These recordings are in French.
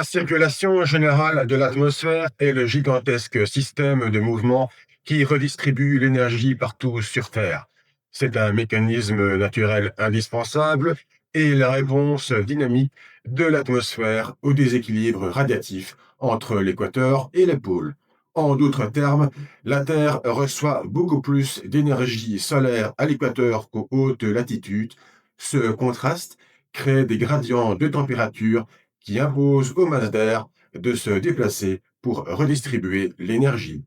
La circulation générale de l'atmosphère est le gigantesque système de mouvement qui redistribue l'énergie partout sur Terre. C'est un mécanisme naturel indispensable et la réponse dynamique de l'atmosphère au déséquilibre radiatif entre l'équateur et les pôles. En d'autres termes, la Terre reçoit beaucoup plus d'énergie solaire à l'équateur qu'aux hautes latitudes. Ce contraste crée des gradients de température qui impose aux masses d'air de se déplacer pour redistribuer l'énergie.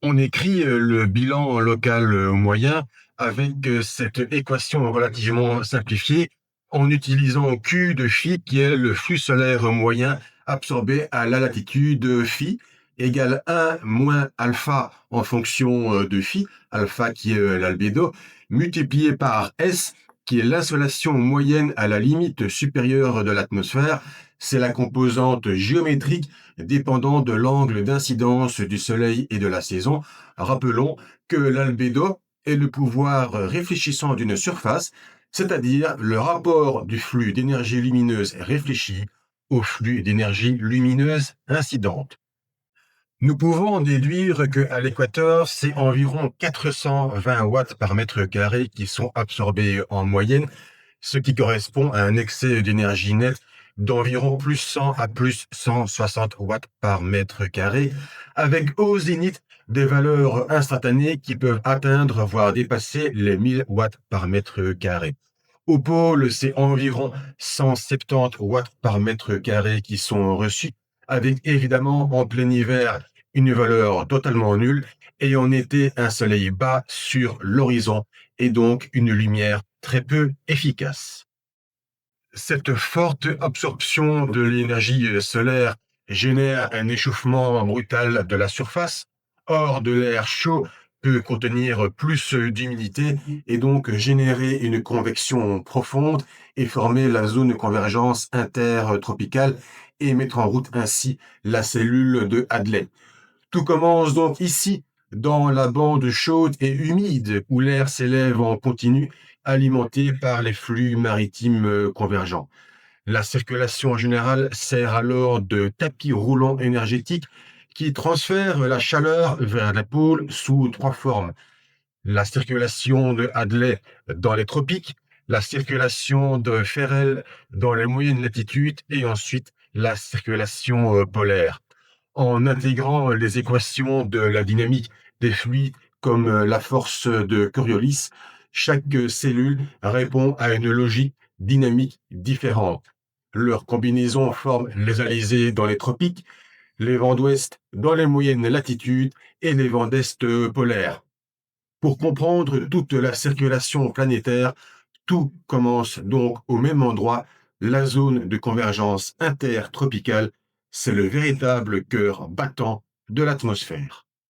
On écrit le bilan local moyen avec cette équation relativement simplifiée en utilisant Q de phi qui est le flux solaire moyen absorbé à la latitude phi égale 1 moins alpha en fonction de phi, alpha qui est l'albédo, multiplié par S qui est l'insolation moyenne à la limite supérieure de l'atmosphère. C'est la composante géométrique dépendant de l'angle d'incidence du Soleil et de la saison. Rappelons que l'albédo est le pouvoir réfléchissant d'une surface, c'est-à-dire le rapport du flux d'énergie lumineuse réfléchie au flux d'énergie lumineuse incidente. Nous pouvons en déduire qu'à l'équateur, c'est environ 420 watts par mètre carré qui sont absorbés en moyenne, ce qui correspond à un excès d'énergie nette d'environ plus 100 à plus 160 watts par mètre carré, avec au zénith des valeurs instantanées qui peuvent atteindre, voire dépasser les 1000 watts par mètre carré. Au pôle, c'est environ 170 watts par mètre carré qui sont reçus, avec évidemment en plein hiver une valeur totalement nulle et en été un soleil bas sur l'horizon et donc une lumière très peu efficace. Cette forte absorption de l'énergie solaire génère un échauffement brutal de la surface. Or, de l'air chaud peut contenir plus d'humidité et donc générer une convection profonde et former la zone de convergence intertropicale et mettre en route ainsi la cellule de Hadley. Tout commence donc ici, dans la bande chaude et humide, où l'air s'élève en continu, alimenté par les flux maritimes convergents. La circulation générale sert alors de tapis roulant énergétique qui transfère la chaleur vers les pôles sous trois formes. La circulation de Hadley dans les tropiques, la circulation de Ferrel dans les moyennes latitudes et ensuite la circulation polaire. En intégrant les équations de la dynamique des fluides comme la force de Coriolis, chaque cellule répond à une logique dynamique différente. Leur combinaison forme les alizés dans les tropiques, les vents d'ouest dans les moyennes latitudes et les vents d'est polaires. Pour comprendre toute la circulation planétaire, tout commence donc au même endroit, la zone de convergence intertropicale. C'est le véritable cœur battant de l'atmosphère.